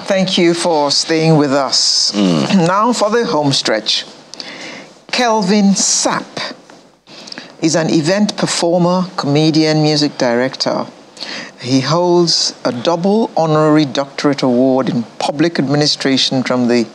Thank you for staying with us. Now for the home stretch. Kelvin Sapp is an event performer, comedian, music director. He holds a double honorary doctorate award in public administration from the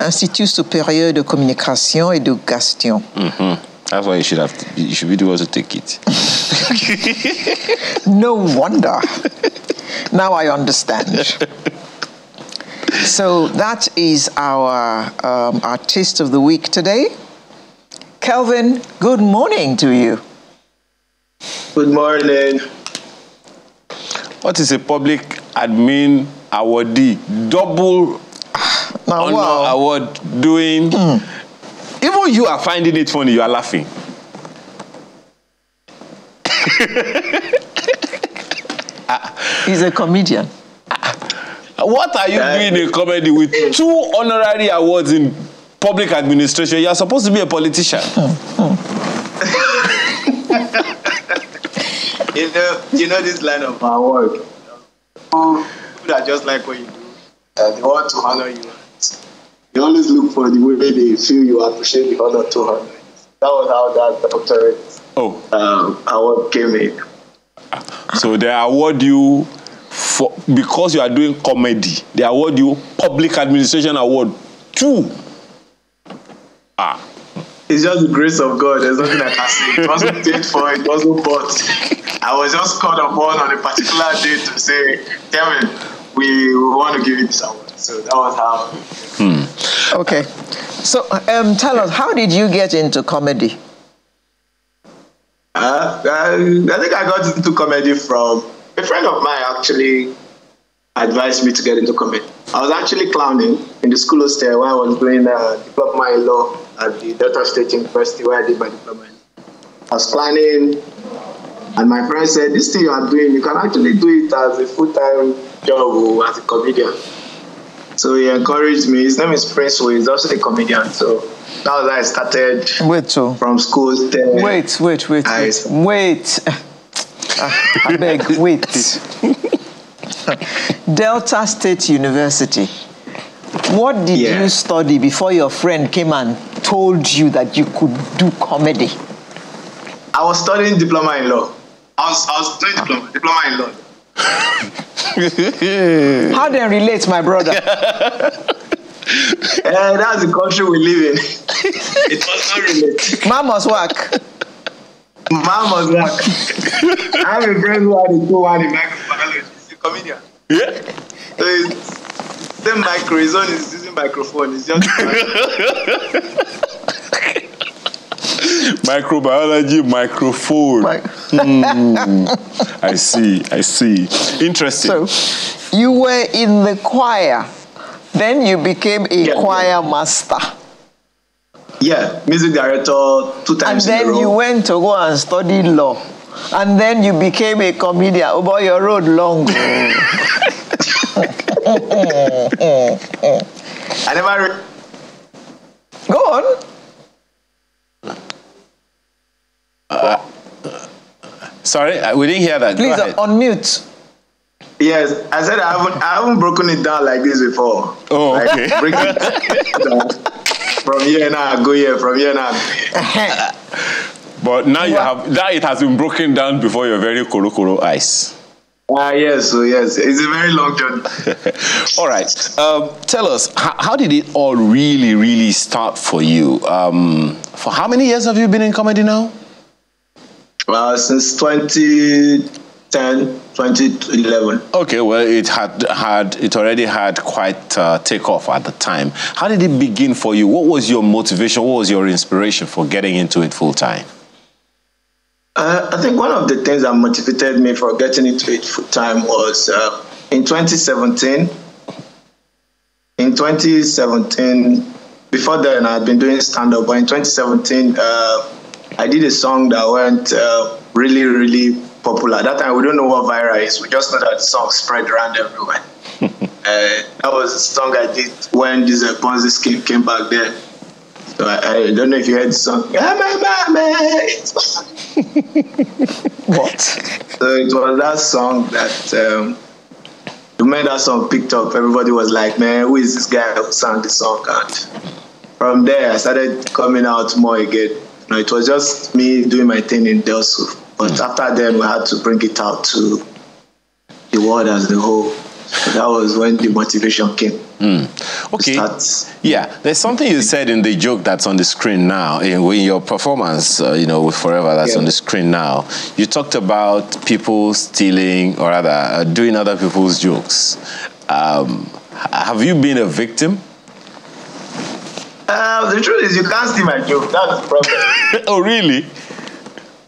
Institut Supérieur de Communication et de Gestion. That's why you should be the one to take it. No wonder. Now I understand. So that is our artist of the week today. Kelvin, good morning to you. Good morning. What is a public admin awardee? Double honor award doing. Even you are finding it funny, you are laughing. He's a comedian. What are you doing in comedy with 2 honorary awards in public administration? You are supposed to be a politician. You know this line of our work. People that just like what you do, they want to honor you. They always look for the way they feel you appreciate the honor to honor. That was how that doctorate award came in. So they award you because you are doing comedy. They award you public administration award 2. It's just the grace of God. There's nothing I can say. It wasn't paid for. It wasn't bought. I was just called upon on a particular day to say, Kelvin, we want to give you this award. So that was how. Okay. So tell us, how did you get into comedy? I think I got into comedy from a friend of mine. Actually advised me to get into comedy. I was actually clowning in the school hostel while I was doing a diploma in law at the Delta State University where I did my diploma. I was clowning, and my friend said, "This thing you are doing, you can actually do it as a full-time job or as a comedian." So he encouraged me. His name is Prince, who is also a comedian. So that was how I started. From school. Wait. I beg, wait. Delta State University. What did you study before your friend came and told you that you could do comedy? I was studying diploma in law. I was doing diploma in law. How then relate, my brother? That's the country we live in. It does not relate. Man must work. Man must work. I have a friend who had a 2-1 in microbiology. He's a comedian. Yeah. So the micro, his own is using microphone. It's just microbiology, microphone. I see. Interesting. So, you were in the choir. Then you became a choir master. Yeah, music director 2 times. And then you went to go and study law. And then you became a comedian. Oh boy, your road long. I never. Go on. Sorry, we didn't hear that. Please unmute. Yes, I said I haven't broken it down like this before. Oh, okay. Like, break it down. From here now, go here. From here now. But now it has been broken down before your very koro eyes. Yes, it's a very long journey. All right, tell us, how did it all really start for you? For how many years have you been in comedy now? Well, since 2010, 2011. Okay, well, it already had quite takeoff at the time. How did it begin for you? What was your motivation? What was your inspiration for getting into it full time? I think one of the things that motivated me for getting into it full time was in 2017. In 2017, before then I had been doing stand-up, but in 2017, I did a song that went really popular. At that time, we don't know what viral is. We just know that the song spread around everywhere. That was a song I did when this Ponzi scheme came back then. So I don't know if you heard the song. What? So it was that song that the moment that song picked up, everybody was like, man, who is this guy who sang the song? And from there, I started coming out more again. It was just me doing my thing in Delso. But after then, we had to bring it out to the world as a whole. So that was when the motivation came. Okay. Yeah, there's something you said in the joke that's on the screen now, in your performance, with Forever that's on the screen now. You talked about people stealing, or rather, doing other people's jokes. Have you been a victim? The truth is, you can't steal my joke. That's the problem. Oh, really?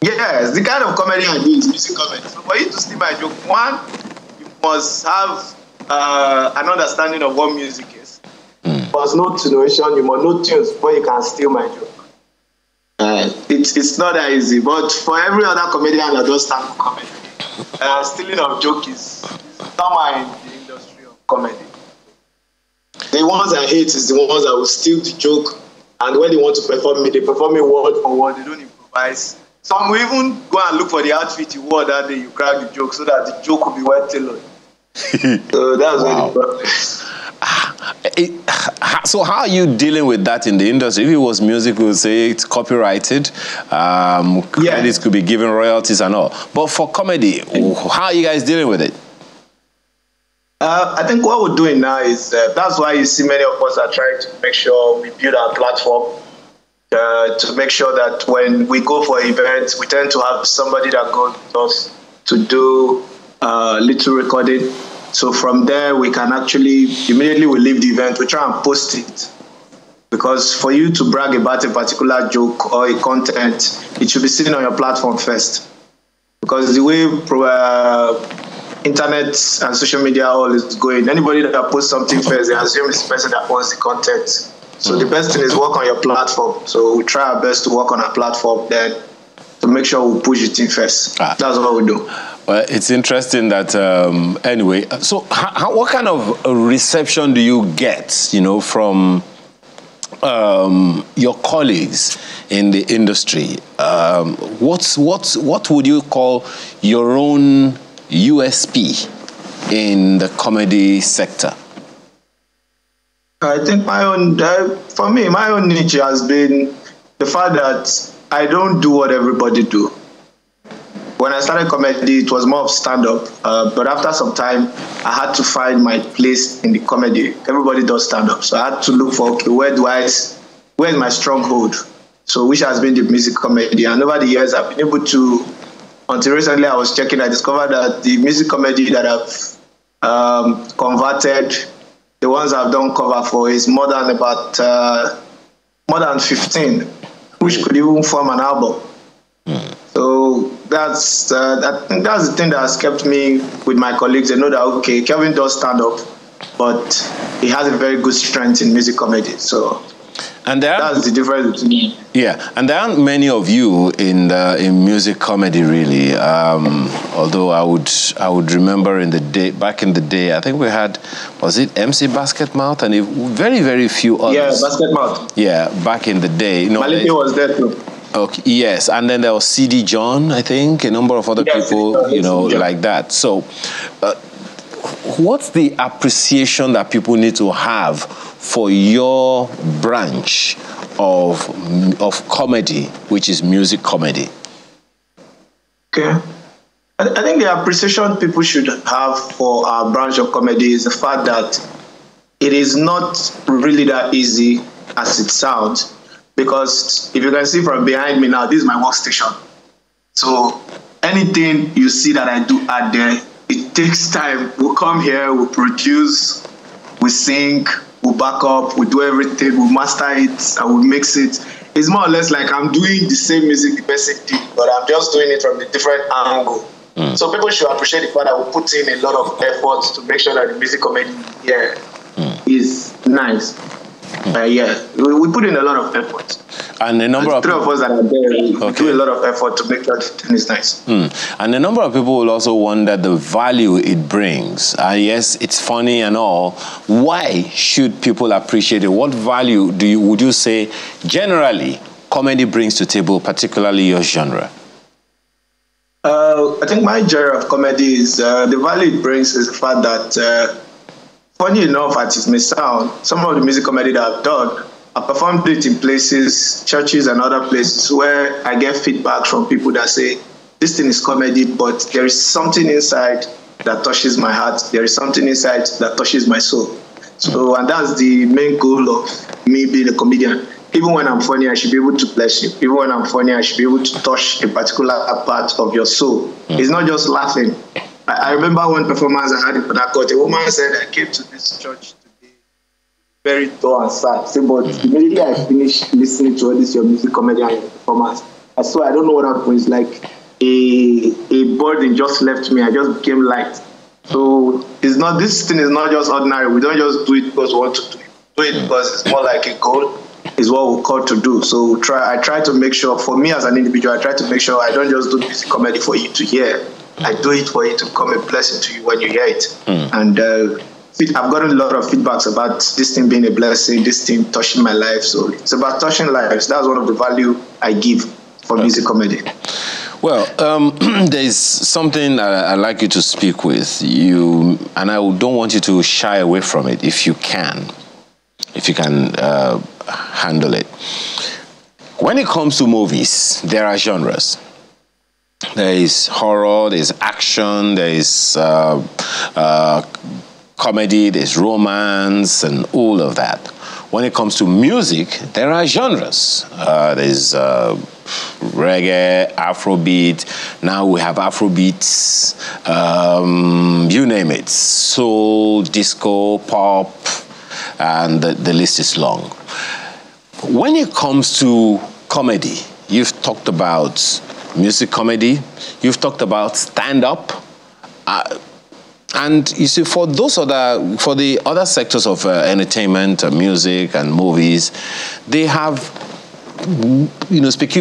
Yes, the kind of comedy I do is music comedy. So for you to steal my joke, one, you must have an understanding of what music is. You must know tonation, you must know tunes before you can steal my joke. It's not that easy, but for every other comedian that does stand-up comedy, stealing of joke is somewhere in the industry of comedy. The ones I hate is the ones that will steal the joke, and when they want to perform it, they perform it word for word, they don't improvise. Some will even go and look for the outfit you wore that day you crack the joke so that the joke will be well tailored. So that's wow. So how are you dealing with that in the industry? If it was music, we would say it's copyrighted. Credits could be given, royalties and all. But for comedy, how are you guys dealing with it? I think what we're doing now is, that's why you see many of us are trying to make sure we build our platform to make sure that when we go for events, we tend to have somebody that goes with us to do little recording. So from there, we can actually, immediately we leave the event, we try and post it. Because for you to brag about a particular joke or a content, it should be seen on your platform first. Because the way internet and social media all is going, anybody that posts something first, they assume it's the person that owns the content. So the best thing is work on your platform. So we try our best to work on our platform then to make sure we push it in first. That's what we do. Well, it's interesting that, anyway, so what kind of reception do you get, from your colleagues in the industry? What would you call your own USP in the comedy sector? I think for me, my own niche has been the fact that I don't do what everybody do. When I started comedy, it was more of stand-up, but after some time, I had to find my place in the comedy. Everybody does stand-up, so I had to look for, okay, where is my stronghold? So which has been the music comedy, and over the years, I've been able to, until recently I was checking, I discovered that the music comedy that I've converted, the ones I've done cover for is more than 15, which could even form an album. So that's I think that's the thing that has kept me with my colleagues. They know that, okay, Kelvin does stand up, but he has a very good strength in music comedy. So that's the difference between. Yeah, and there aren't many of you in music comedy, really. Although I would remember back in the day, I think we had, was it MC Basketmouth, and very, very few others. Yeah, Basketmouth. Yeah, back in the day. Maliki was there too. Okay, yes, and then there was CD John, I think, a number of other people, like that. So, what's the appreciation that people need to have for your branch of comedy, which is music comedy? Okay. I think the appreciation people should have for our branch of comedy is the fact that it is not really that easy as it sounds. Because if you can see from behind me now, this is my workstation. So anything you see that I do out there, it takes time. We'll come here, we'll produce, we sing, we'll back up, we'll do everything, we'll master it, and we'll mix it. It's more or less like I'm doing the same music, the basic thing, but I'm just doing it from a different angle. So people should appreciate the fact that we put in a lot of effort to make sure that the music comedy here is nice. We put in a lot of effort. And the number of three of us that are there, we do a lot of effort to make sure the thing is nice. And a number of people will also wonder the value it brings. Yes, it's funny and all. Why should people appreciate it? What value would you say generally comedy brings to the table, particularly your genre? I think my genre of comedy is the value it brings is the fact that, funny enough, as it may sound, some of the music comedy that I've done, I performed it in places, churches and other places where I get feedback from people that say, this thing is comedy, but there is something inside that touches my heart. There is something inside that touches my soul. So, and that's the main goal of me being a comedian. Even when I'm funny, I should be able to bless you. Even when I'm funny, I should be able to touch a particular part of your soul. It's not just laughing. I remember one performance I had in Port Harcourt. A woman said, I came to this church today very dull and sad. Say, but immediately I finished listening to all this your music, comedy, and your performance, I swear I don't know what happened. It's like a burden just left me. I just became light. So it's not, this thing is not just ordinary. We don't just do it because we want to do it. Do it because it's more like a goal. Is what we're called to do. So I try to make sure, for me as an individual, I try to make sure I don't just do music comedy for you to hear. I do it for it to become a blessing to you when you hear it. And I've gotten a lot of feedbacks about this thing being a blessing, this thing touching my life. So it's about touching lives. That's one of the value I give for music comedy. Well, there's something I'd like you to speak with you, and I don't want you to shy away from it if you can. If you can handle it. When it comes to movies, there are genres. There is horror, there is action, there is comedy, there's romance, and all of that. When it comes to music, there are genres. There's reggae, Afrobeat. Now we have Afrobeats, you name it. Soul, disco, pop, and the list is long. When it comes to comedy, you've talked about music comedy, you've talked about stand-up, and you see, for the other sectors of entertainment, music, and movies, they have,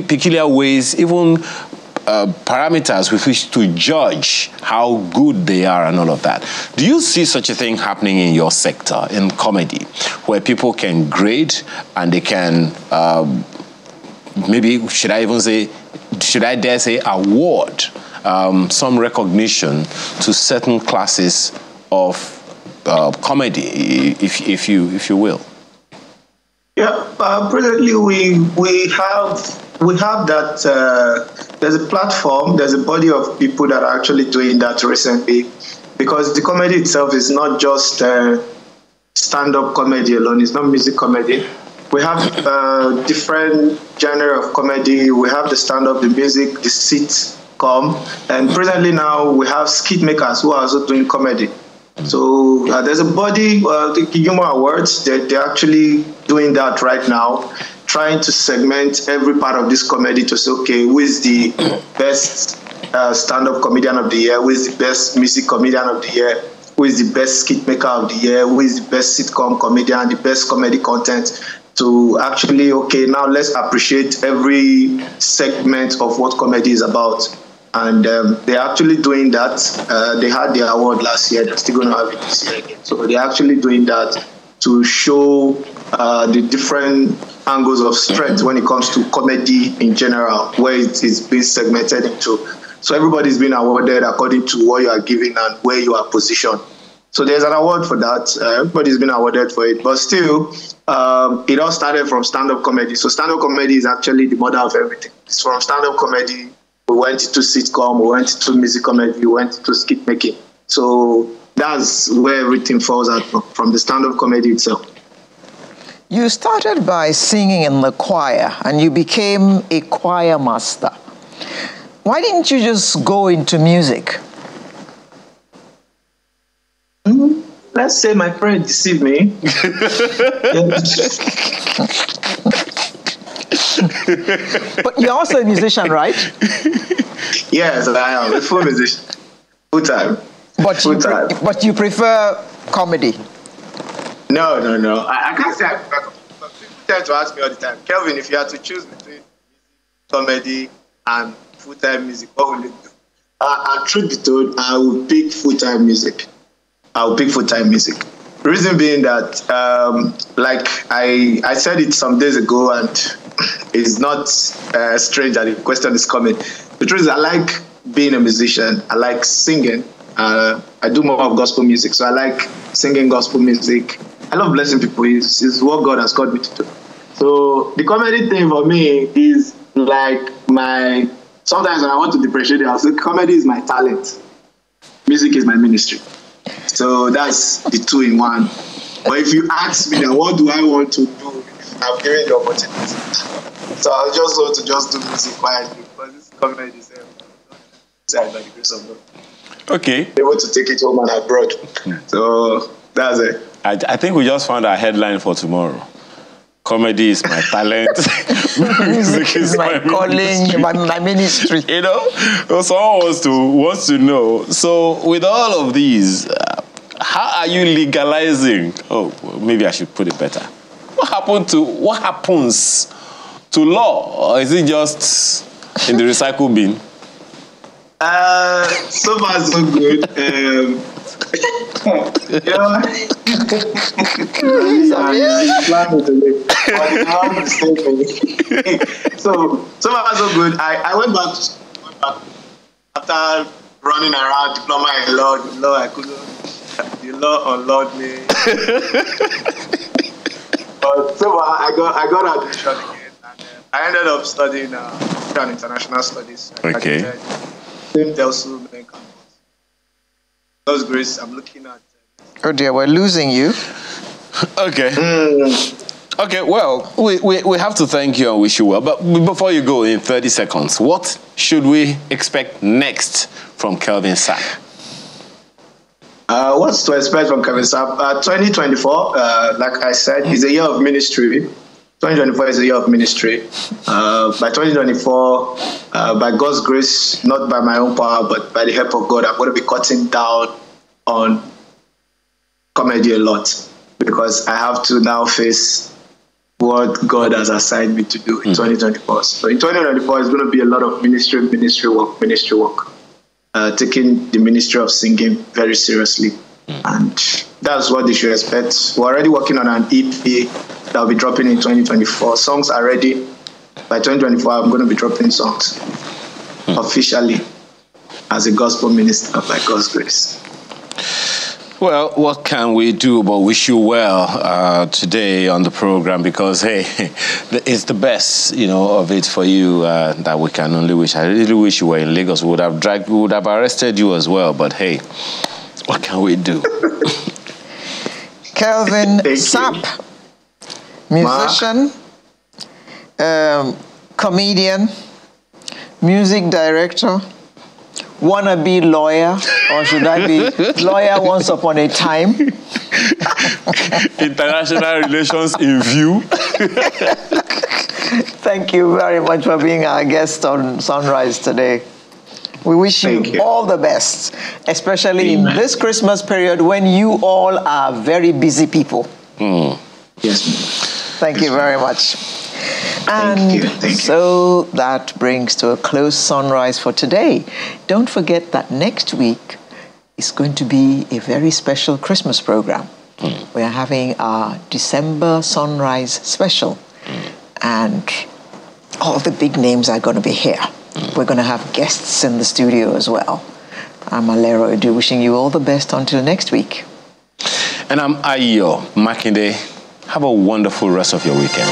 peculiar ways, even parameters with which to judge how good they are and all of that. Do you see such a thing happening in your sector, in comedy, where people can grade and they can, maybe, should I dare say, award some recognition to certain classes of comedy, if you will? Yeah, presently we have that. There's a platform. There's a body of people that are actually doing that recently, because the comedy itself is not just stand-up comedy alone. It's not music comedy. We have different genre of comedy. We have the stand-up, the music, the sitcom, and presently now we have skit makers who are also doing comedy. So there's a body, the Honourary Awards, they're actually doing that right now, trying to segment every part of this comedy to say, okay, who is the best stand-up comedian of the year, who is the best music comedian of the year, who is the best skit maker of the year, who is the best sitcom comedian, the best comedy content, to actually, okay, now let's appreciate every segment of what comedy is about. And they're actually doing that. They had their award last year. They're still going to have it this year again. So they're actually doing that to show the different angles of strength when it comes to comedy in general, where it is being segmented into. So everybody's been awarded according to what you are giving and where you are positioned. So there's an award for that. Everybody's been awarded for it. But still, it all started from stand-up comedy. So stand-up comedy is actually the mother of everything. It's from stand-up comedy. We went into sitcom, we went into music comedy, we went into skit making. So that's where everything falls out from the stand-up comedy itself. You started by singing in the choir, and you became a choir master. Why didn't you just go into music? Let's say my friend deceived me. But you're also a musician, right? Yes, I am a full musician, full time. But you prefer comedy? No. I can't say I prefer comedy. But people tend to ask me all the time, Kelvin, if you had to choose between comedy and full-time music, what will you do? And truth be told, I will pick full-time music. The reason being that, like I said it some days ago, and it's not strange that the question is coming. The truth is, I like being a musician. I like singing. I do more of gospel music, so I like singing gospel music. I love blessing people. It's what God has called me to do. So the comedy thing for me is like sometimes when I want to depreciate it, I'll say comedy is my talent. Music is my ministry. So that's the two in one. But if you ask me then what do I want to do if I'm given the opportunity? So I just want to just do music quietly because this comedy is by the grace of God. Okay. Able to take it home and abroad. So that's it. I think we just found our headline for tomorrow. Comedy is my talent. Music is my calling, my ministry. You know, someone wants to know. So, with all of these, how are you legalizing? Oh, maybe I should put it better. What happens to law, or is it just in the recycle bin? So far so good. So far so good. I went back to school after running around diploma in law. The law unlawed me. But so far I got admission again, and I ended up studying international studies. Okay. Same Delsu main campus. Those grades I'm looking at. Oh dear, we're losing you. Okay. Okay, well, we have to thank you and wish you well. But before you go, in 30 seconds, what should we expect next from Kelvin Sapp? What's to expect from Kelvin Sapp? 2024, like I said, is a year of ministry. 2024 is a year of ministry. By 2024, by God's grace, not by my own power, but by the help of God, I'm going to be cutting down on comedy a lot because I have to now face what God has assigned me to do in 2024. So in 2024, it's going to be a lot of ministry work, taking the ministry of singing very seriously. And that's what they should expect. We're already working on an EP that will be dropping in 2024. Songs are ready. By 2024, I'm going to be dropping songs officially as a gospel minister by God's grace. Well, what can we do but wish you well today on the program? Because, hey, it's the best, of it for you that we can only wish. I really wish you were in Lagos. We would have arrested you as well. But, hey, what can we do? Kelvin Sapp, musician, comedian, music director, wannabe lawyer, or should I be lawyer once upon a time? International relations in view. Thank you very much for being our guest on Sunrise today. We wish you all the best, especially in this Christmas period when you all are very busy people. Yes. Thank you very much. Thank you. So that brings to a close Sunrise for today. Don't forget that next week is going to be a very special Christmas program. We are having our December Sunrise special. And all the big names are going to be here. We're going to have guests in the studio as well. I'm Alero Edu, wishing you all the best until next week. And I'm Ayo Makinde. Have a wonderful rest of your weekend.